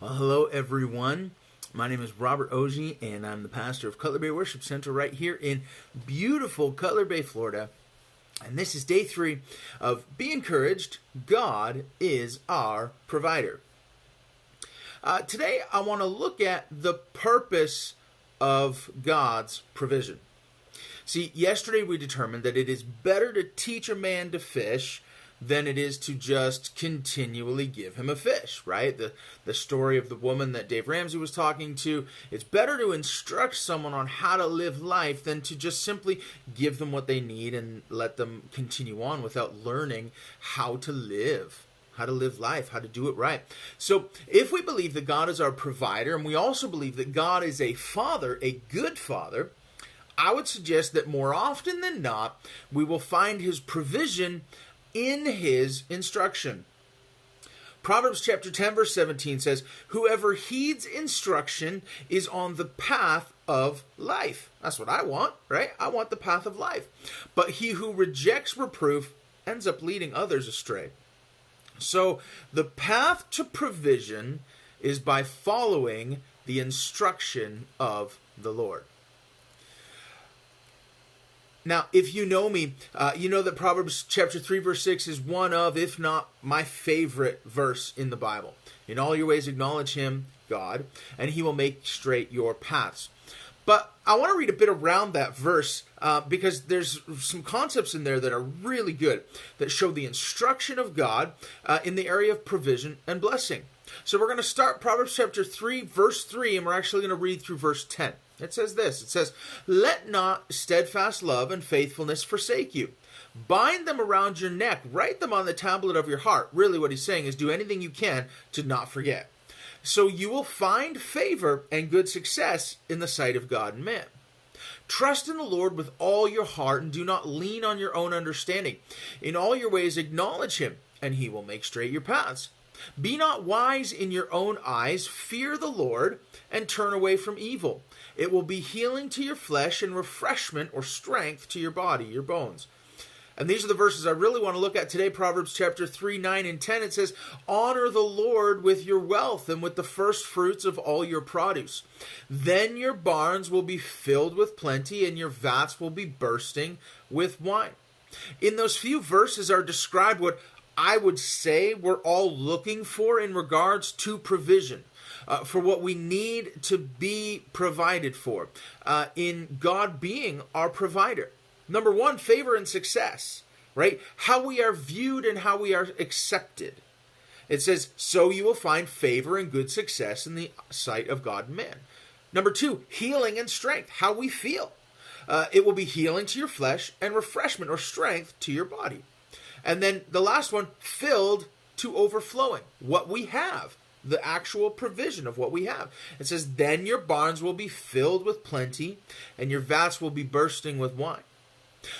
Well, hello, everyone. My name is Robert Ogie, and I'm the pastor of Cutler Bay Worship Center right here in beautiful Cutler Bay, Florida. And this is day 3 of Be Encouraged, God is our provider. Today, I want to look at the purpose of God's provision. See, yesterday we determined that it is better to teach a man to fish than it is to just continually give him a fish, right? The story of the woman that Dave Ramsey was talking to, it's better to instruct someone on how to live life than to just simply give them what they need and let them continue on without learning how to live life, how to do it right. So if we believe that God is our provider, and we also believe that God is a father, a good father, I would suggest that more often than not, we will find his provision in his instruction. Proverbs chapter 10 verse 17 says, "Whoever heeds instruction is on the path of life." That's what I want, right? I want the path of life. "But he who rejects reproof ends up leading others astray." So the path to provision is by following the instruction of the Lord. Now, if you know me, you know that Proverbs chapter 3, verse 6 is one of, if not my favorite verse in the Bible. "In all your ways acknowledge him, God, and he will make straight your paths." But I want to read a bit around that verse because there's some concepts in there that are really good, that show the instruction of God in the area of provision and blessing. So we're going to start Proverbs chapter 3, verse 3, and we're actually going to read through verse 10. It says this, it says, "Let not steadfast love and faithfulness forsake you. Bind them around your neck, write them on the tablet of your heart." Really what he's saying is do anything you can to not forget. "So you will find favor and good success in the sight of God and man. Trust in the Lord with all your heart and do not lean on your own understanding. In all your ways acknowledge him, and he will make straight your paths. Be not wise in your own eyes, fear the Lord, and turn away from evil. It will be healing to your flesh and refreshment or strength to your body, your bones." And these are the verses I really want to look at today. Proverbs chapter 3, 9, and 10. It says, "Honor the Lord with your wealth and with the first fruits of all your produce. Then your barns will be filled with plenty and your vats will be bursting with wine." In those few verses are described what I would say we're all looking for in regards to provision. For what we need to be provided for, in God being our provider. Number one, favor and success, right? How we are viewed and how we are accepted. It says, "So you will find favor and good success in the sight of God and man." Number two, healing and strength, how we feel. It will be healing to your flesh and refreshment or strength to your body. And then the last one, filled to overflowing, what we have. The actual provision of what we have. It says, "Then your barns will be filled with plenty, and your vats will be bursting with wine."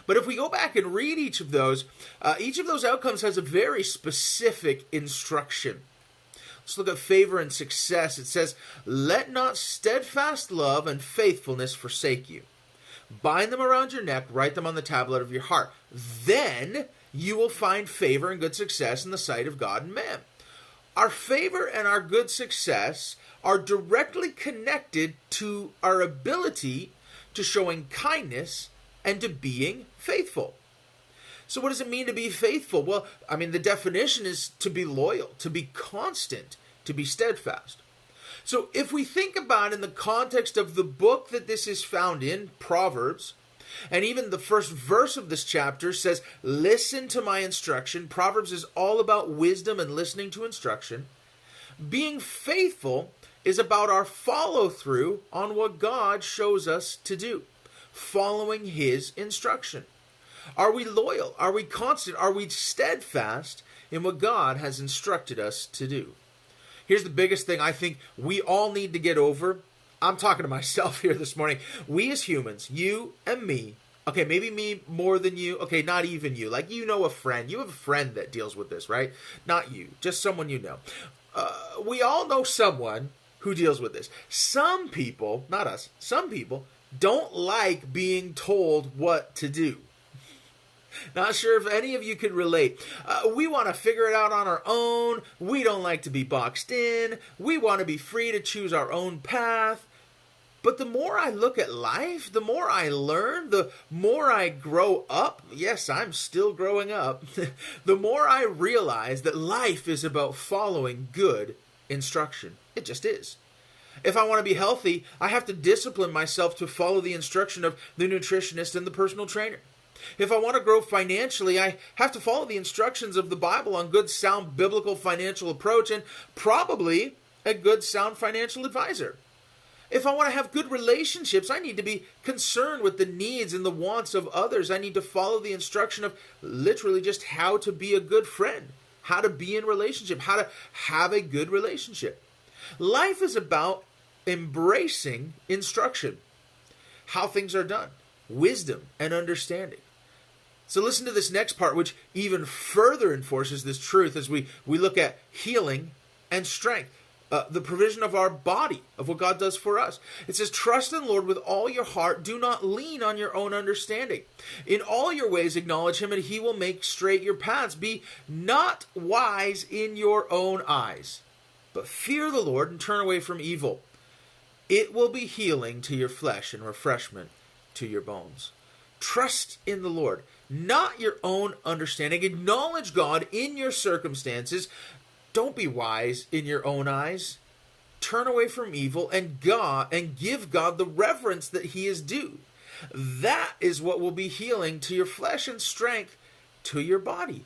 But if we go back and read each of those outcomes has a very specific instruction. Let's look at favor and success. It says, "Let not steadfast love and faithfulness forsake you. Bind them around your neck, write them on the tablet of your heart. Then you will find favor and good success in the sight of God and man." Our favor and our good success are directly connected to our ability to showing kindness and to being faithful. So what does it mean to be faithful? Well, the definition is to be loyal, to be constant, to be steadfast. So if we think about in the context of the book that this is found in, Proverbs, and even the first verse of this chapter says, "Listen to my instruction." Proverbs is all about wisdom and listening to instruction. Being faithful is about our follow-through on what God shows us to do, following his instruction. Are we loyal? Are we constant? Are we steadfast in what God has instructed us to do? Here's the biggest thing I think we all need to get over. I'm talking to myself here this morning. We as humans, you and me, okay, maybe me more than you, okay, not even you. Like, you know a friend. You have a friend that deals with this, right? Not you, just someone you know. We all know someone who deals with this. Some people, not us, some people don't like being told what to do. Not sure if any of you could relate. We want to figure it out on our own. We don't like to be boxed in. We want to be free to choose our own path. But the more I look at life, the more I learn, the more I grow up. Yes, I'm still growing up. The more I realize that life is about following good instruction. It just is. If I want to be healthy, I have to discipline myself to follow the instruction of the nutritionist and the personal trainer. If I want to grow financially, I have to follow the instructions of the Bible on good, sound, biblical financial approach and probably a good, sound financial advisor. If I want to have good relationships, I need to be concerned with the needs and the wants of others. I need to follow the instruction of literally just how to be a good friend, how to be in relationship, how to have a good relationship. Life is about embracing instruction, how things are done, wisdom and understanding. So listen to this next part, which even further enforces this truth as we look at healing and strength, the provision of our body, of what God does for us. It says, trust in the Lord with all your heart. Do not lean on your own understanding. In all your ways acknowledge him, and he will make straight your paths. Be not wise in your own eyes, but fear the Lord and turn away from evil. It will be healing to your flesh and refreshment to your bones. Trust in the Lord, not your own understanding. Acknowledge God in your circumstances. Don't be wise in your own eyes. Turn away from evil and give God the reverence that he is due. That is what will be healing to your flesh and strength to your body.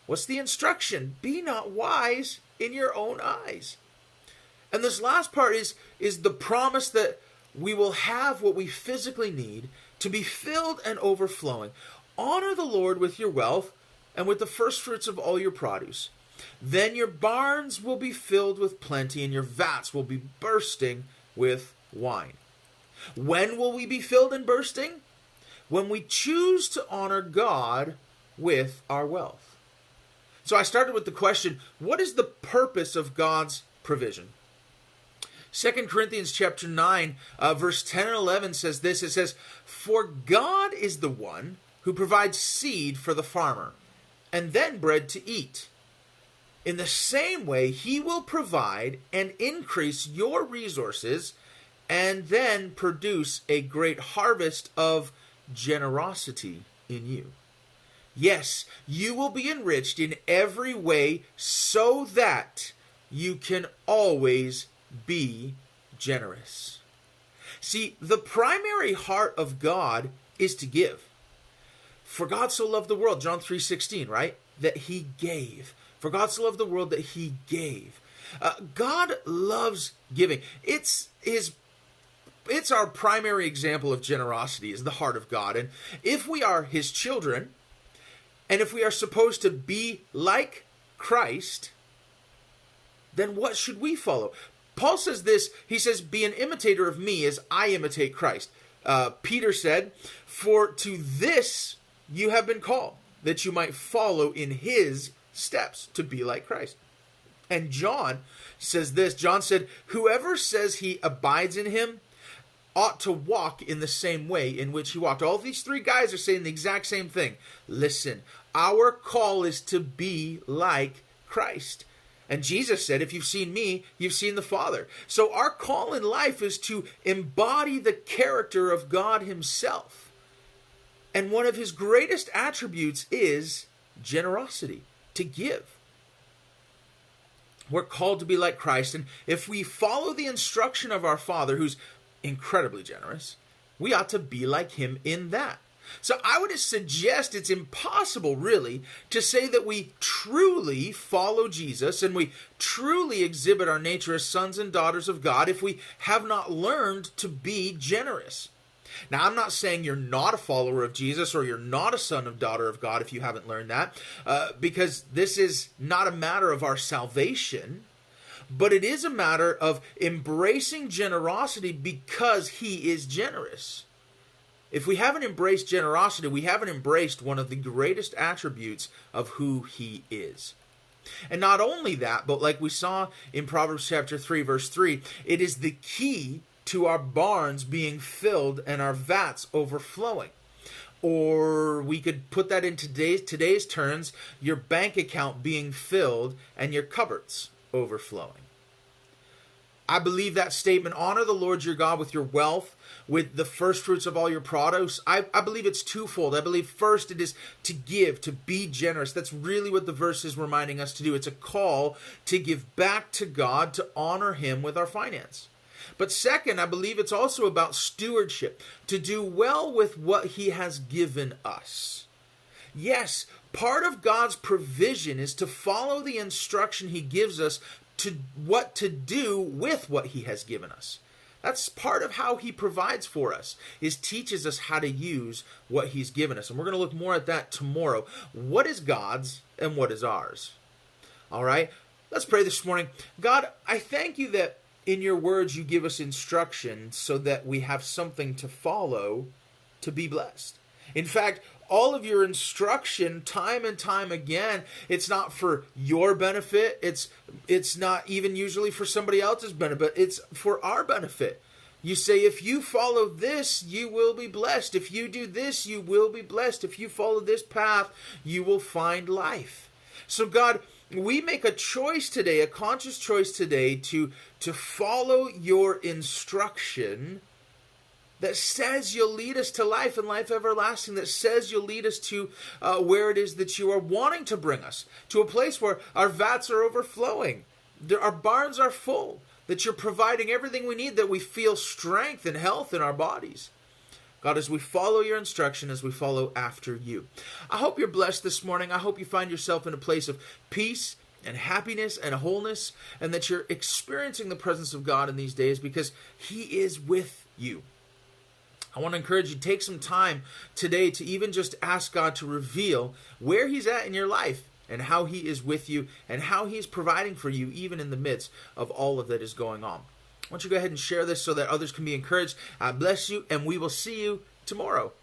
What's the instruction? Be not wise in your own eyes. And this last part is the promise that we will have what we physically need to be filled and overflowing. Honor the Lord with your wealth and with the first fruits of all your produce. Then your barns will be filled with plenty, and your vats will be bursting with wine. When will we be filled and bursting? When we choose to honor God with our wealth. So I started with the question, what is the purpose of God's provision? 2 Corinthians chapter 9, verse 10 and 11 says this. It says, for God is the one who provides seed for the farmer, and then bread to eat. In the same way, he will provide and increase your resources, and then produce a great harvest of generosity in you. Yes, you will be enriched in every way so that you can always be generous. See, the primary heart of God is to give. For God so loved the world, John 3:16, right? That he gave. For God so loved the world that he gave. God loves giving. It's our primary example of generosity, is the heart of God. And if we are his children, and if we are supposed to be like Christ, then what should we follow? Paul says this, he says, be an imitator of me as I imitate Christ. Peter said, for to this you have been called, that you might follow in his steps, to be like Christ. And John says this, John said, whoever says he abides in him ought to walk in the same way in which he walked. All these three guys are saying the exact same thing. Listen, our call is to be like Christ. And Jesus said, if you've seen me, you've seen the Father. So our call in life is to embody the character of God himself. And one of his greatest attributes is generosity, to give. We're called to be like Christ. And if we follow the instruction of our Father, who's incredibly generous, we ought to be like him in that. So I would suggest it's impossible, really, to say that we truly follow Jesus and we truly exhibit our nature as sons and daughters of God if we have not learned to be generous. Now, I'm not saying you're not a follower of Jesus or you're not a son or daughter of God if you haven't learned that, because this is not a matter of our salvation, but it is a matter of embracing generosity because he is generous. If we haven't embraced generosity, we haven't embraced one of the greatest attributes of who he is. And not only that, but like we saw in Proverbs chapter 3, verse 3, it is the key to our barns being filled and our vats overflowing. Or we could put that in today's terms, your bank account being filled and your cupboards overflowing. I believe that statement, honor the Lord your God with your wealth, with the first fruits of all your produce. I believe it's twofold. I believe first it is to give, to be generous. That's really what the verse is reminding us to do. It's a call to give back to God, to honor him with our finance. But second, I believe it's also about stewardship, to do well with what he has given us. Yes, part of God's provision is to follow the instruction he gives us to what to do with what he has given us. That's part of how he provides for us, is teaches us how to use what he's given us. And we're going to look more at that tomorrow. What is God's and what is ours? All right, let's pray this morning. God, I thank you that in your words you give us instruction so that we have something to follow to be blessed. In fact, all of your instruction, time and time again, it's not for your benefit. It's not even usually for somebody else's benefit. It's for our benefit. You say, if you follow this, you will be blessed. If you do this, you will be blessed. If you follow this path, you will find life. So God, we make a choice today, a conscious choice today to follow your instruction that says you'll lead us to life and life everlasting, that says you'll lead us to where it is that you are wanting to bring us, to a place where our vats are overflowing, our barns are full, that you're providing everything we need, that we feel strength and health in our bodies. God, as we follow your instruction, as we follow after you. I hope you're blessed this morning. I hope you find yourself in a place of peace and happiness and wholeness, and that you're experiencing the presence of God in these days because he is with you. I want to encourage you to take some time today to even just ask God to reveal where he's at in your life and how he is with you and how he is providing for you even in the midst of all of that is going on. Why don't you go ahead and share this so that others can be encouraged. I bless you, and we will see you tomorrow.